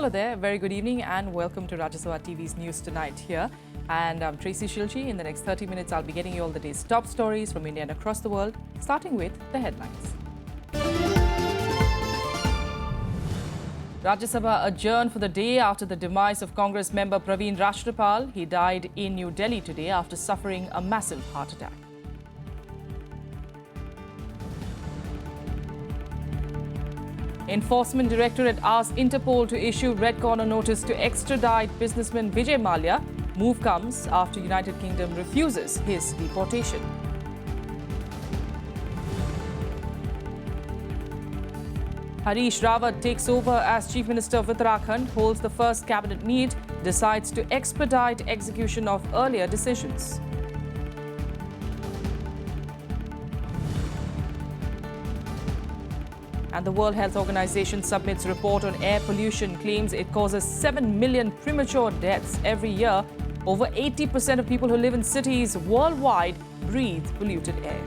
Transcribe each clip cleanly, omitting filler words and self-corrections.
Hello there, very good evening and welcome to Rajya Sabha TV's News Tonight here. And I'm Tracy Shilchi. In the next 30 minutes, I'll be getting you all the day's top stories from India and across the world, starting with the headlines. Rajya Sabha adjourned for the day after the demise of Congress member Praveen Rashtrapal. He died in New Delhi today after suffering a massive heart attack. Enforcement Directorate asked Interpol to issue red corner notice to extradite businessman Vijay Mallya. Move comes after United Kingdom refuses his deportation. Harish Rawat takes over as Chief Minister of Uttarakhand, holds the first cabinet meet, decides to expedite execution of earlier decisions. And the World Health Organization submits report on air pollution, claims it causes 7 million premature deaths every year. Over 80% of people who live in cities worldwide breathe polluted air.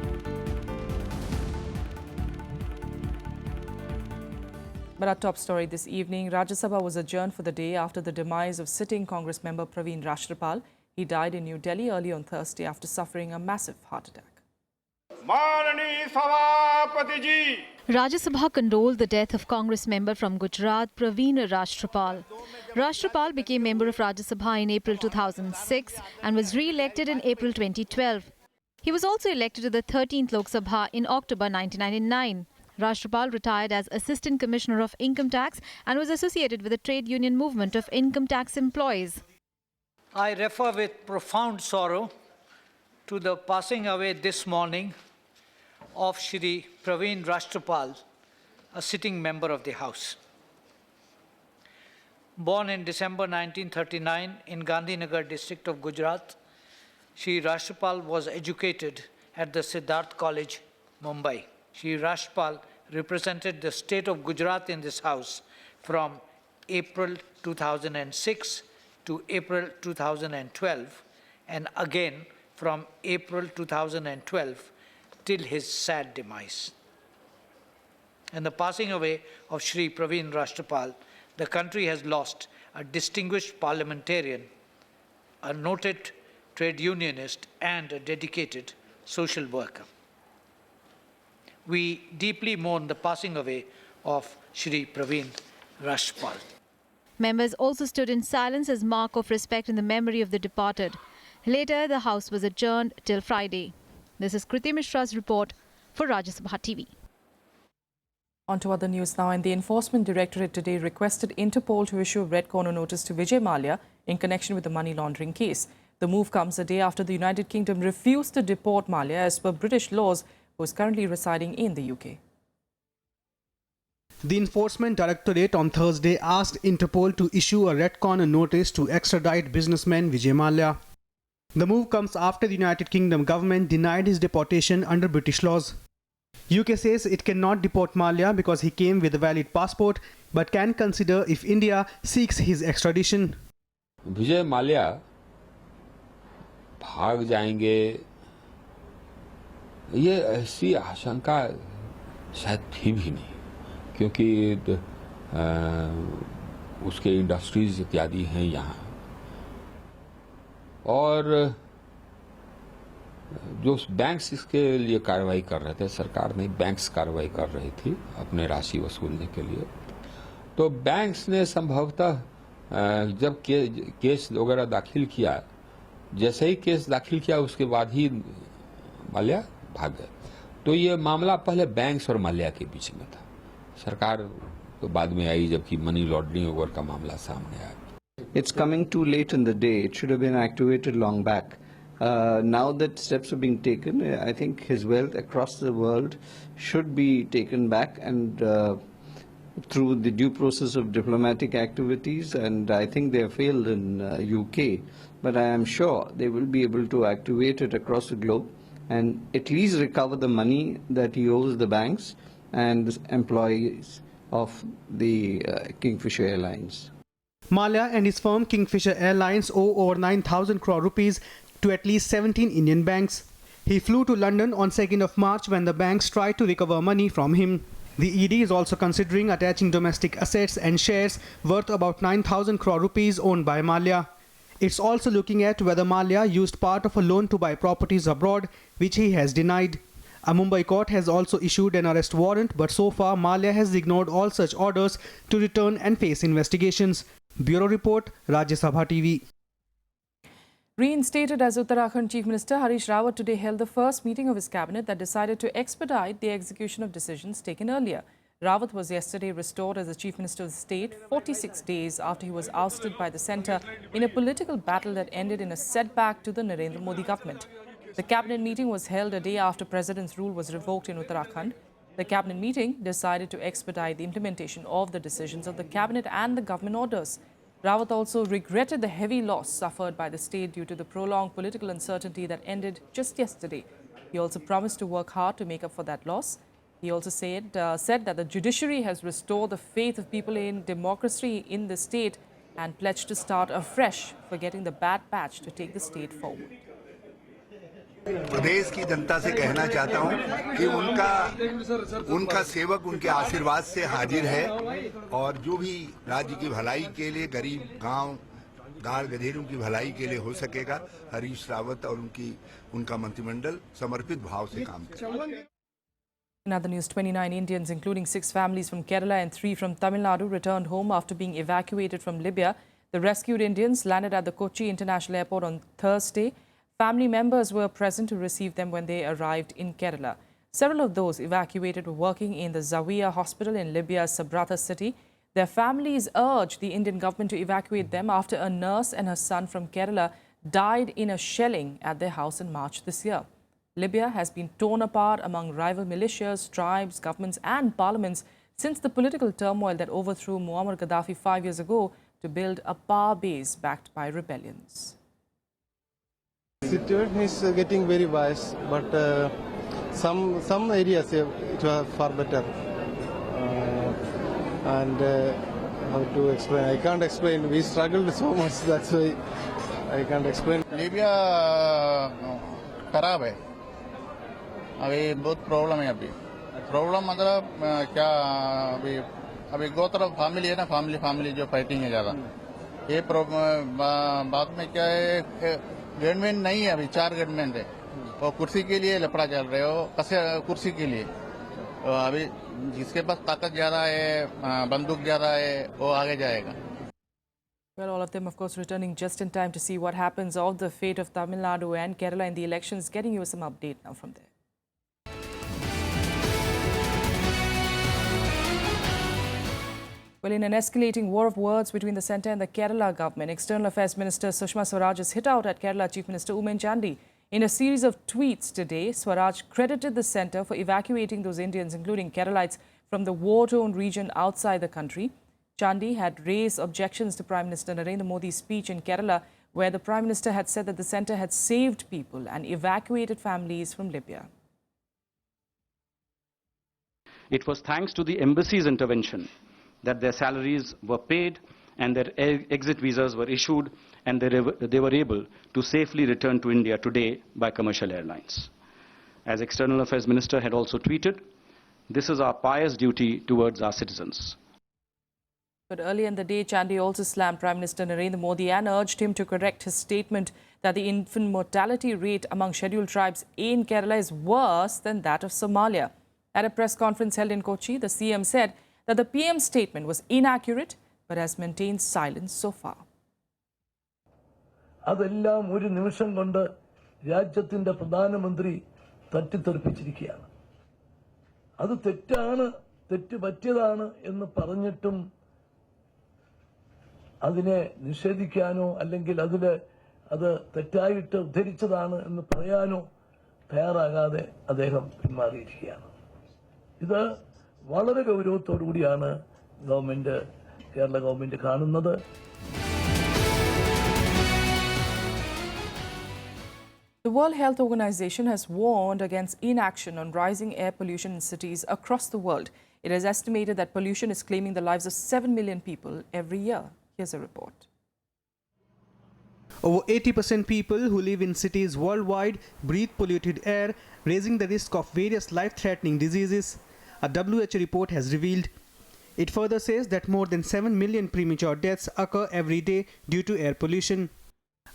But our top story this evening, Rajya Sabha was adjourned for the day after the demise of sitting Congress member Praveen Rashtrapal. He died in New Delhi early on Thursday after suffering a massive heart attack. Rajya Sabha condoled the death of Congress member from Gujarat, Praveen Rashtrapal. Rashtrapal became member of Rajya Sabha in April 2006 and was re-elected in April 2012. He was also elected to the 13th Lok Sabha in October 1999. Rashtrapal retired as Assistant Commissioner of Income Tax and was associated with the trade union movement of income tax employees. I refer with profound sorrow to the passing away this morning of Shri Praveen Rashtrapal, a sitting member of the House. Born in December 1939 in Gandhinagar district of Gujarat, Shri Rashtrapal was educated at the Siddharth College, Mumbai. Shri Rashtrapal represented the state of Gujarat in this House from April 2006 to April 2012 and again from April 2012 till his sad demise. And the passing away of Shri Praveen Rashtrapal, the country has lost a distinguished parliamentarian, a noted trade unionist, and a dedicated social worker. We deeply mourn the passing away of Shri Praveen Rashtrapal. Members also stood in silence as mark of respect in the memory of the departed. Later, the House was adjourned till Friday. This is Kriti Mishra's report for Rajya Sabha TV. On to other news now. And the Enforcement Directorate today requested Interpol to issue a red corner notice to Vijay Mallya in connection with the money laundering case. The move comes a day after the United Kingdom refused to deport Mallya as per British laws, who is currently residing in the UK. The Enforcement Directorate on Thursday asked Interpol to issue a red corner notice to extradite businessman Vijay Mallya. The move comes after the United Kingdom government denied his deportation under British laws. UK says it cannot deport Mallya because he came with a valid passport, but can consider if India seeks his extradition. Vijay Mallya भाग जाएंगे, ये ऐसी आशंका शायद थी भी नहीं, क्योंकि उसके इंडस्ट्रीज इत्यादि हैं यहाँ, और जो बैंक्स इसके लिए कार्रवाई कर रहे थे, सरकार नहीं बैंक्स कार्रवाई कर रही थी अपने राशि वसूलने के लिए, तो बैंक्स ने संभवतः जब केस वगैरह दाखिल किया, जैसे ही केस दाखिल किया उसके बाद ही माल्या भाग गए. तो ये मामला पहले बैंक्स और माल्या के बीच में था. सरकार तो बाद में आई जबकि मनी लॉन्ड्रिंग वगैरह का मामला सामने आया. It's coming too late in the day. It should have been activated long back. Now that steps are being taken, I think his wealth across the world should be taken back and through the due process of diplomatic activities, and I think they have failed in UK. But I am sure they will be able to activate it across the globe and at least recover the money that he owes the banks and the employees of the Kingfisher Airlines. Mallya and his firm Kingfisher Airlines owe over 9,000 crore rupees to at least 17 Indian banks. He flew to London on 2nd of March when the banks tried to recover money from him. The ED is also considering attaching domestic assets and shares worth about 9,000 crore rupees owned by Mallya. It's also looking at whether Mallya used part of a loan to buy properties abroad, which he has denied. A Mumbai court has also issued an arrest warrant, but so far Mallya has ignored all such orders to return and face investigations. Bureau Report, Rajya Sabha TV. Reinstated as Uttarakhand Chief Minister, Harish Rawat today held the first meeting of his cabinet that decided to expedite the execution of decisions taken earlier. Rawat was yesterday restored as the Chief Minister of the state 46 days after he was ousted by the centre in a political battle that ended in a setback to the Narendra Modi government. The cabinet meeting was held a day after President's rule was revoked in Uttarakhand. The cabinet meeting decided to expedite the implementation of the decisions of the cabinet and the government orders. Rawat also regretted the heavy loss suffered by the state due to the prolonged political uncertainty that ended just yesterday. He also promised to work hard to make up for that loss. He also said that the judiciary has restored the faith of people in democracy in the state and pledged to start afresh, forgetting the bad patch to take the state forward. प्रदेश की जनता से कहना चाहता हूं कि उनका सेवक उनके आशीर्वाद से हाजिर है और जो भी राज्य की भलाई के लिए गरीब गांव गधेरों की भलाई के लिए हो सकेगा, हरीश रावत और उनका मंत्रिमंडल समर्पित भाव से काम करेगा. In other news, 29 Indians, including 6 families from Kerala and 3 from Tamil Nadu, returned home after being evacuated from Libya. The rescued Indians landed at the Kochi International Airport on Thursday. Family members were present to receive them when they arrived in Kerala. Several of those evacuated were working in the Zawiya hospital in Libya's Sabratha city. Their families urged the Indian government to evacuate them after a nurse and her son from Kerala died in a shelling at their house in March this year. Libya has been torn apart among rival militias, tribes, governments and parliaments since the political turmoil that overthrew Muammar Gaddafi 5 years ago to build a power base backed by rebellions. The situation is getting very worse, but some areas it was far better. How to explain? I can't explain. We struggled so much. That's why I can't explain. Libya खराब है. अभी बहुत problem है. अभी problem मतलब क्या अभी दो तरफ फैमिली है ना, फैमिली जो फाइटिंग है ज्यादा. ये बाद में क्या है, गवर्नमेंट नहीं है. अभी 4 गवर्नमेंट है और कुर्सी के लिए लफड़ा चल रहे हो. कुर्सी के लिए अभी जिसके पास ताकत ज्यादा है, बंदूक ज्यादा है, वो आगे जाएगा. Well, all of them, of course, returning just in time to see what happens of the fate of Tamil Nadu and Kerala in the elections. Getting you some update now from there. Well, in an escalating war of words between the centre and the Kerala government, External Affairs Minister Sushma Swaraj has hit out at Kerala Chief Minister Oommen Chandy. In a series of tweets today, Swaraj credited the centre for evacuating those Indians, including Keralites, from the war-torn region outside the country. Chandy had raised objections to Prime Minister Narendra Modi's speech in Kerala, where the Prime Minister had said that the centre had saved people and evacuated families from Libya. It was thanks to the embassy's intervention that their salaries were paid and their exit visas were issued, and they were able to safely return to India today by commercial airlines. As External Affairs Minister had also tweeted, this is our pious duty towards our citizens. But earlier in the day, Chandy also slammed Prime Minister Narendra Modi and urged him to correct his statement that the infant mortality rate among scheduled tribes in Kerala is worse than that of Somalia. At a press conference held in Kochi, the CM said that the PM's statement was inaccurate but has maintained silence so far. അതെല്ലാം ഒരു നിമിഷം കൊണ്ട് രാജ്യത്തിന്റെ പ്രധാനമന്ത്രി തട്ടിത്തെറിപ്പിച്ചിരിക്കുകയാണ്. അത് തെറ്റാണ്, തെറ്റ് പറ്റിയതാണ് എന്ന് പറഞ്ഞിട്ടും അതിനെ നിഷേധിക്കാനോ അല്ലെങ്കിൽ അത് തെറ്റായിട്ട് ഉദ്ധരിച്ചതാണ് എന്ന് പറയാനോ തയ്യാറാകാതെ അദ്ദേഹം പിന്മാറിയിരിക്കുകയാണ്. ഇത് വളരെ ഗൗരവത്തോടു കൂടിയാണ് കേരള ഗവൺമെന്റ് കാണുന്നത്. The World Health Organization has warned against inaction on rising air pollution in cities across the world. It has estimated that pollution is claiming the lives of 7 million people every year. Here's a report. Over 80% people who live in cities worldwide breathe polluted air, raising the risk of various life-threatening diseases. a WHO report has revealed. It further says that more than 7 million premature deaths occur every day due to air pollution.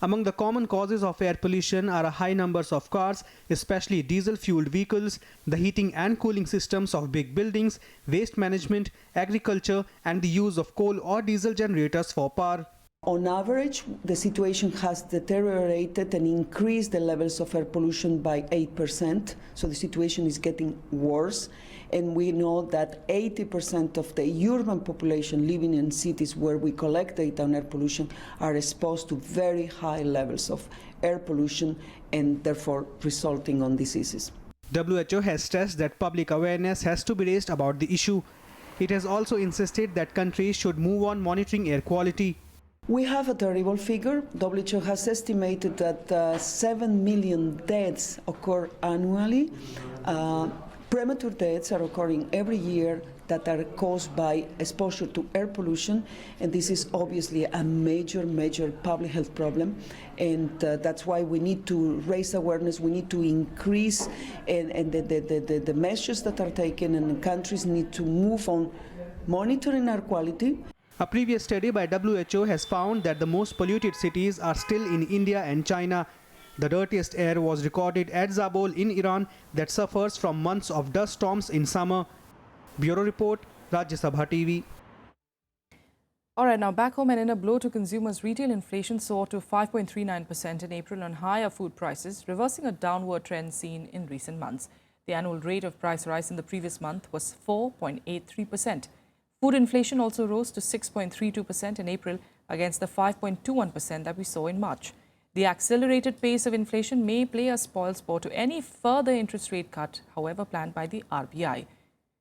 Among the common causes of air pollution are high numbers of cars, especially diesel-fueled vehicles, the heating and cooling systems of big buildings, waste management, agriculture, and the use of coal or diesel generators for power. On average, the situation has deteriorated and increased the levels of air pollution by 8%, so the situation is getting worse. And we know that 80% of the urban population living in cities where we collect data on air pollution are exposed to very high levels of air pollution and therefore resulting on diseases. WHO has stressed that public awareness has to be raised about the issue. It has also insisted that countries should move on monitoring air quality. We have a terrible figure. WHO has estimated that 7 million deaths occur annually. Premature deaths are occurring every year that are caused by exposure to air pollution, and this is obviously a major public health problem, and that's why we need to raise awareness, we need to increase and the measures that are taken, and countries need to move on monitoring air quality. A previous study by WHO has found that the most polluted cities are still in India and China. The dirtiest air was recorded at Zabul in Iran that suffers from months of dust storms in summer. Bureau Report, Rajya Sabha TV. All right, now back home and in a blow to consumers, retail inflation soared to 5.39% in April on higher food prices, reversing a downward trend seen in recent months. The annual rate of price rise in the previous month was 4.83%. Food inflation also rose to 6.32% in April against the 5.21% that we saw in March. The accelerated pace of inflation may play a spoilsport to any further interest rate cut, however planned by the RBI.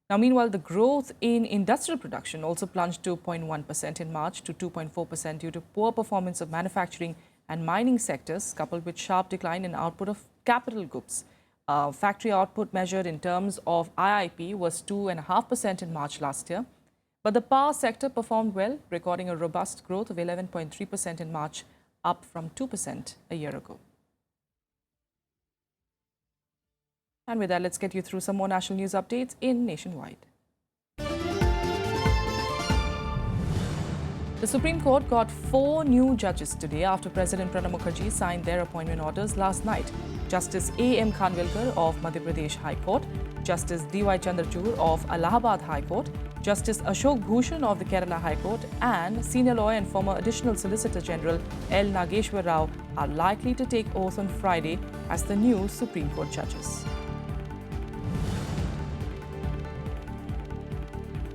Now, meanwhile, the growth in industrial production also plunged to 0.1% in March to 2.4% due to poor performance of manufacturing and mining sectors, coupled with sharp decline in output of capital goods. Factory output measured in terms of IIP was 2.5% in March last year. But the power sector performed well, recording a robust growth of 11.3% in March, up from 2% a year ago. And with that, let's get you through some more national news updates in Nationwide. The Supreme Court got 4 new judges today after President Pranab Mukherjee signed their appointment orders last night. Justice A.M. Khanwilkar of Madhya Pradesh High Court, Justice D.Y. Chandrachud of Allahabad High Court, Justice Ashok Bhushan of the Kerala High Court, and senior lawyer and former Additional Solicitor General L. Nageshwar Rao are likely to take oath on Friday as the new Supreme Court judges.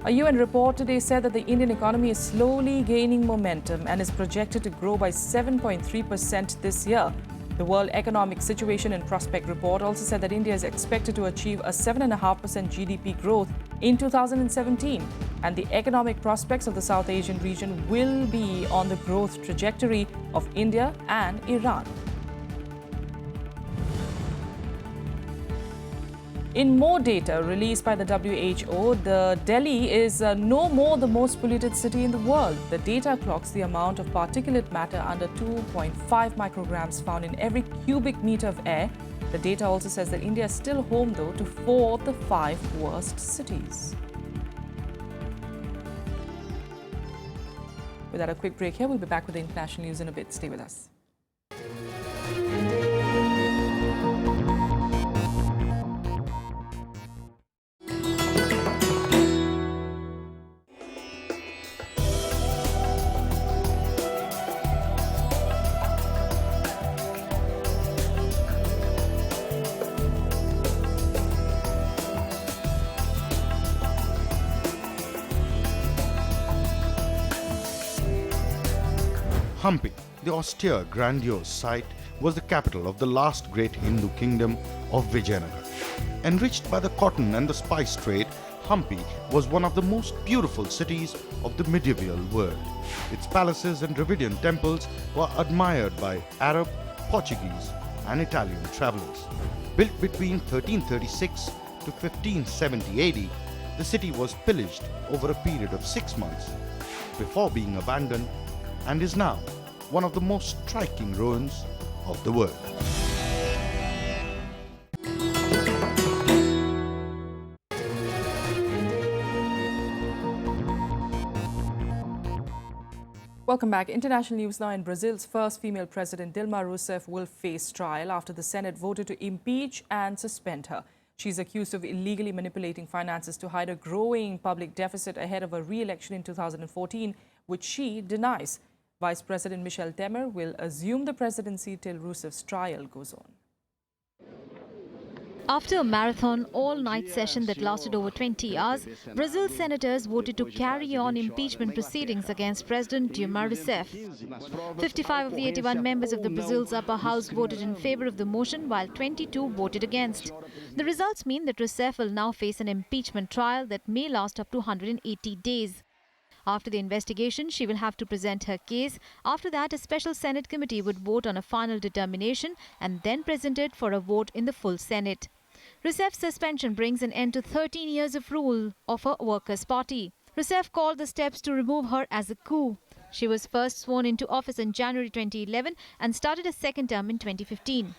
A UN report today said that the Indian economy is slowly gaining momentum and is projected to grow by 7.3% this year. The World Economic Situation and Prospect report also said that India is expected to achieve a 7.5% GDP growth in 2017, and the economic prospects of the South Asian region will be on the growth trajectory of India and Iran. In more data released by the WHO, the Delhi is no more the most polluted city in the world. The data clocks the amount of particulate matter under 2.5 micrograms found in every cubic meter of air. The data also says that India is still home, though, to 4 of the 5 worst cities. Without a quick break here, we'll be back with the international news in a bit. Stay with us. Hampi, the austere, grandiose site, was the capital of the last great Hindu kingdom of Vijayanagar. Enriched by the cotton and the spice trade, Hampi was one of the most beautiful cities of the medieval world. Its palaces and Dravidian temples were admired by Arab, Portuguese and Italian travelers. Built between 1336 to 1570 AD, the city was pillaged over a period of 6 months before being abandoned, and is now one of the most striking ruins of the world. Welcome back. International news now. In Brazil's first female president, Dilma Rousseff, will face trial after the Senate voted to impeach and suspend her. She's accused of illegally manipulating finances to hide a growing public deficit ahead of a re-election in 2014, which she denies. Vice President Michel Temer will assume the presidency till Rousseff's trial goes on. After a marathon all-night session that lasted over 20 hours, Brazil's senators voted to carry on impeachment proceedings against President Dilma Rousseff. 55 of the 81 members of the Brazil's upper house voted in favor of the motion, while 22 voted against. The results mean that Rousseff will now face an impeachment trial that may last up to 180 days. After the investigation, she will have to present her case. After that, a special Senate committee would vote on a final determination and then present it for a vote in the full Senate. Rousseff's suspension brings an end to 13 years of rule of her Workers' Party. Rousseff called the steps to remove her as a coup. She was first sworn into office in January 2011 and started a second term in 2015.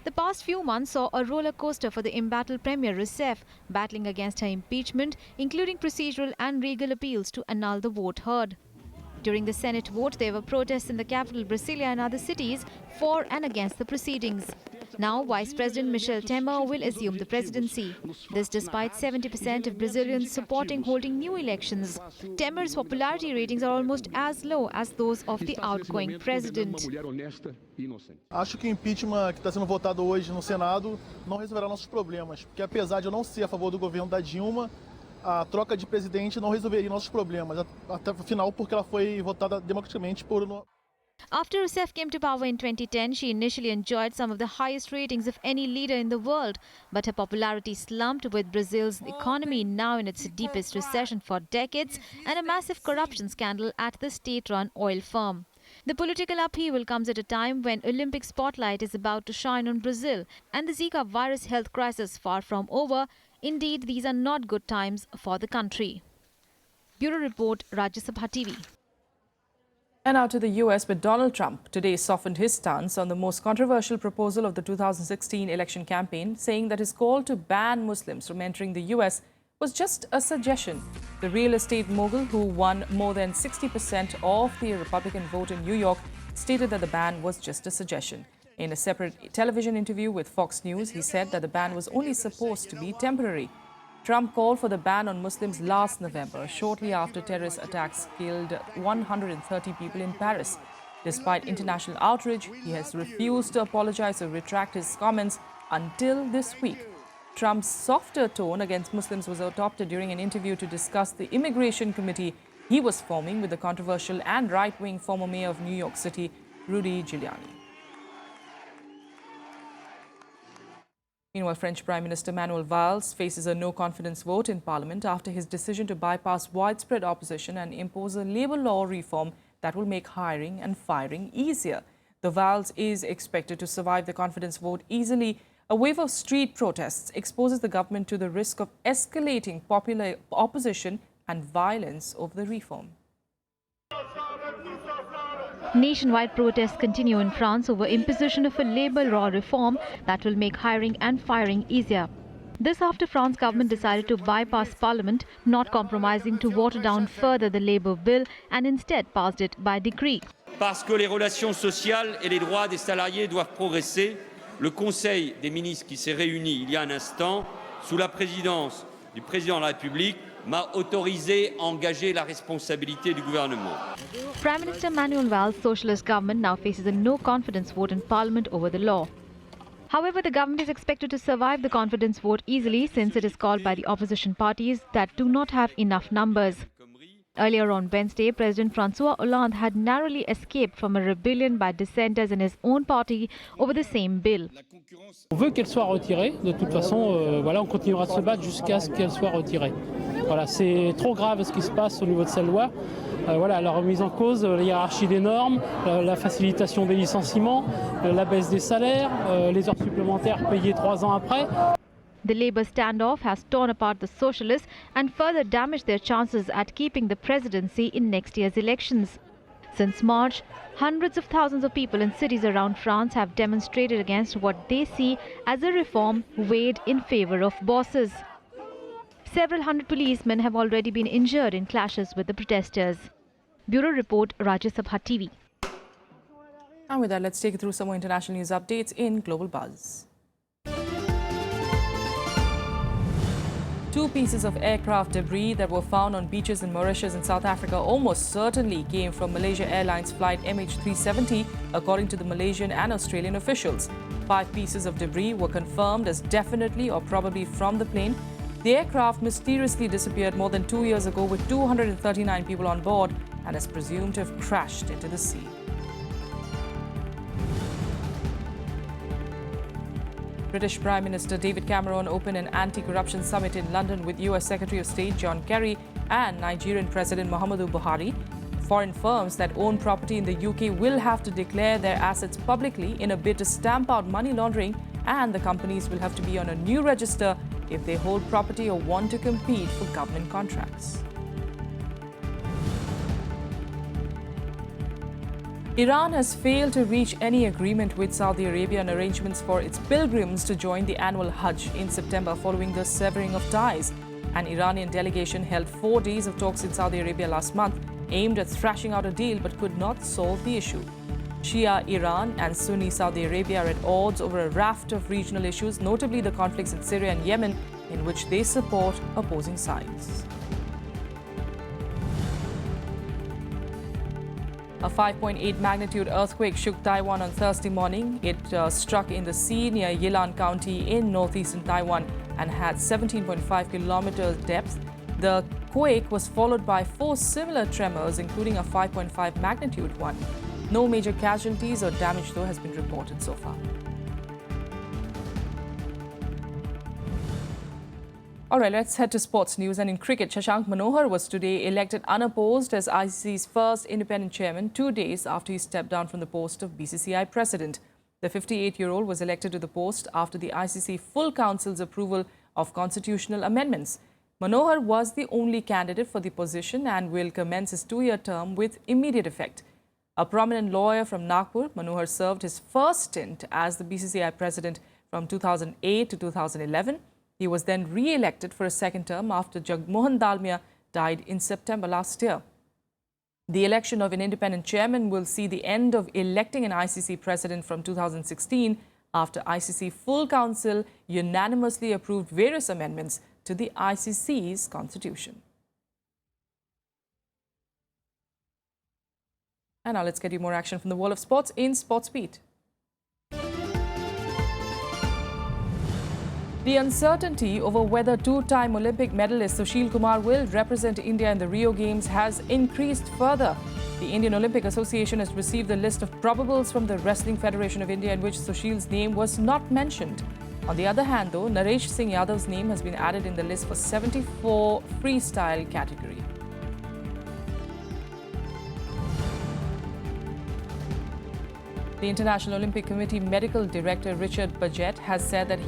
The past few months saw a roller coaster for the embattled Premier Rousseff, battling against her impeachment, including procedural and legal appeals to annul the vote heard. During the Senate vote, there were protests in the capital Brasilia and other cities for and against the proceedings. Now, Vice President Michel Temer will assume the presidency. This despite 70% of Brazilians supporting holding new elections. Temer's popularity ratings are almost as low as those of the outgoing president. Acho que o impeachment que está sendo votado hoje no Senado não resolverá nossos problemas, porque apesar de eu não ser a favor do governo da Dilma, a troca de presidente não resolveria nossos problemas, até o final porque ela foi votada democraticamente por... After Rousseff came to power in 2010, she initially enjoyed some of the highest ratings of any leader in the world. But her popularity slumped, with Brazil's economy now in its deepest recession for decades and a massive corruption scandal at the state-run oil firm. The political upheaval comes at a time when Olympic spotlight is about to shine on Brazil and the Zika virus health crisis far from over. Indeed, these are not good times for the country. Bureau Report, Rajya Sabha TV. And now to the US, where Donald Trump today softened his stance on the most controversial proposal of the 2016 election campaign, saying that his call to ban Muslims from entering the US was just a suggestion. The real estate mogul, who won more than 60% of the Republican vote in New York, stated that the ban was just a suggestion. In a separate television interview with Fox News, he said that the ban was only supposed to be temporary. Trump called for the ban on Muslims last November, shortly after terrorist attacks killed 130 people in Paris. Despite international outrage, he has refused to apologize or retract his comments until this week. Trump's softer tone against Muslims was adopted during an interview to discuss the immigration committee he was forming with the controversial and right-wing former mayor of New York City, Rudy Giuliani. Meanwhile, French Prime Minister Manuel Valls faces a no-confidence vote in Parliament after his decision to bypass widespread opposition and impose a labour law reform that will make hiring and firing easier. The Valls is expected to survive the confidence vote easily. A wave of street protests exposes the government to the risk of escalating popular opposition and violence over the reform. Nationwide protests continue in France over imposition of a labour law reform that will make hiring and firing easier. This after France government decided to bypass Parliament, not compromising to water down further the labour bill and instead passed it by decree. Parce que les relations sociales et les droits des salariés doivent progresser, le Conseil des ministres qui s'est réuni il y a un instant, sous la présidence du président de la République, m'a autorisé à engager la responsabilité du gouvernement. Prime Minister Manuel Valls' socialist government now faces a no-confidence vote in Parliament over the law. However, the government is expected to survive the confidence vote easily since it is called by the opposition parties that do not have enough numbers. Earlier on Wednesday, President François Hollande had narrowly escaped from a rebellion by dissenters in his own party over the same bill. On veut qu'elle soit retirée. De toute façon, voilà, on continuera de se battre jusqu'à ce qu'elle soit retirée. Voilà, c'est trop grave ce qui se passe au niveau de cette loi. Voilà, la remise en cause, la hiérarchie des normes, la facilitation des licenciements, la baisse des salaires, les heures supplémentaires payées 3 ans après. The Labour standoff has torn apart the socialists and further damaged their chances at keeping the presidency in next year's elections. Since March, hundreds of thousands of people in cities around France have demonstrated against what they see as a reform weighed in favour of bosses. Several hundred policemen have already been injured in clashes with the protesters. Bureau Report, Rajya Sabha TV. And with that, let's take you through some more international news updates in Global Buzz. Two pieces of aircraft debris that were found on beaches in Mauritius and South Africa almost certainly came from Malaysia Airlines flight MH370, according to the Malaysian and Australian officials. 5 pieces of debris were confirmed as definitely or probably from the plane. The aircraft mysteriously disappeared more than 2 years ago with 239 people on board and is presumed to have crashed into the sea. British Prime Minister David Cameron opened an anti-corruption summit in London with US Secretary of State John Kerry and Nigerian President Muhammadu Buhari. Foreign firms that own property in the UK will have to declare their assets publicly in a bid to stamp out money laundering, and the companies will have to be on a new register if they hold property or want to compete for government contracts. Iran has failed to reach any agreement with Saudi Arabia on arrangements for its pilgrims to join the annual Hajj in September following the severing of ties. An Iranian delegation held 4 days of talks in Saudi Arabia last month, aimed at thrashing out a deal but could not solve the issue. Shia Iran and Sunni Saudi Arabia are at odds over a raft of regional issues, notably the conflicts in Syria and Yemen, in which they support opposing sides. A 5.8 magnitude earthquake shook Taiwan on Thursday morning. It struck in the sea near Yilan County in northeastern Taiwan and had 17.5 kilometers depth. The quake was followed by 4 similar tremors, including a 5.5 magnitude one. No major casualties or damage, though, has been reported so far. All right, let's head to sports news. And in cricket, Shashank Manohar was today elected unopposed as ICC's first independent chairman 2 days after he stepped down from the post of BCCI president. The 58-year-old was elected to the post after the ICC full council's approval of constitutional amendments. Manohar was the only candidate for the position and will commence his 2-year term with immediate effect. A prominent lawyer from Nagpur, Manohar served his first stint as the BCCI president from 2008 to 2011. He was then re-elected for a second term after Jagmohan Dalmia died in September last year. The election of an independent chairman will see the end of electing an ICC president from 2016 after ICC full council unanimously approved various amendments to the ICC's constitution. And now let's get you more action from the world of sports in Sports Beat. The uncertainty over whether 2-time Olympic medalist Sushil Kumar will represent India in the Rio Games has increased further. The Indian Olympic Association has received the list of probables from the Wrestling Federation of India in which Sushil's name was not mentioned. On the other hand, though, Naresh Singh Yadav's name has been added in the list for 74 freestyle category. The International Olympic Committee Medical Director Richard Paget has said that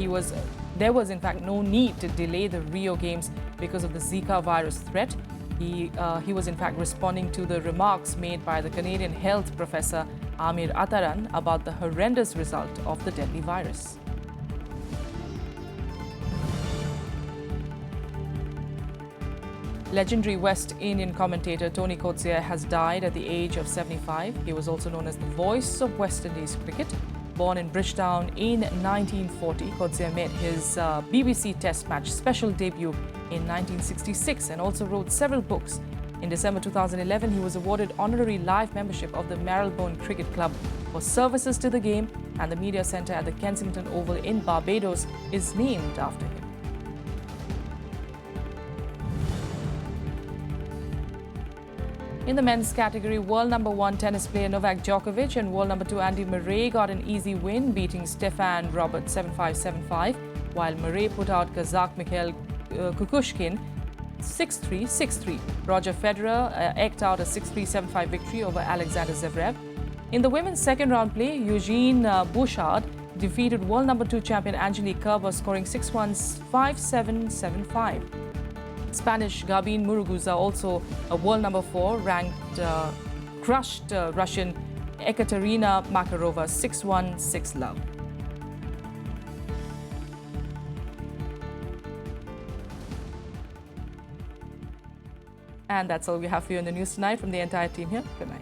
there was in fact no need to delay the Rio Games because of the Zika virus threat. He was in fact responding to the remarks made by the Canadian health professor Amir Ataran about the horrendous result of the deadly virus. Legendary West Indian commentator Tony Coetzee has died at the age of 75. He was also known as the voice of West Indies cricket. Born in Bridgetown in 1940, Coetzee made his BBC Test match special debut in 1966 and also wrote several books. In December 2011, he was awarded honorary life membership of the Marylebone Cricket Club for services to the game, and the media centre at the Kensington Oval in Barbados is named after him. In the men's category, world number 1 tennis player Novak Djokovic and world number 2 Andy Murray got an easy win, beating Stefan Robert 7-5, 7-5, while Murray put out Kazakh Mikhail Kukushkin 6-3, 6-3. Roger Federer eked out a 6-3, 7-5 victory over Alexander Zverev. In the women's second round play, Eugene Bouchard defeated world number 2 champion Angelique Kerber, scoring 6-1, 5-7, 7-5. Spanish Gabin Muruguza, also a world number 4, ranked crushed Russian Ekaterina Makarova 6-1, 6-love. And that's all we have for you in the news tonight from the entire team here. Good night.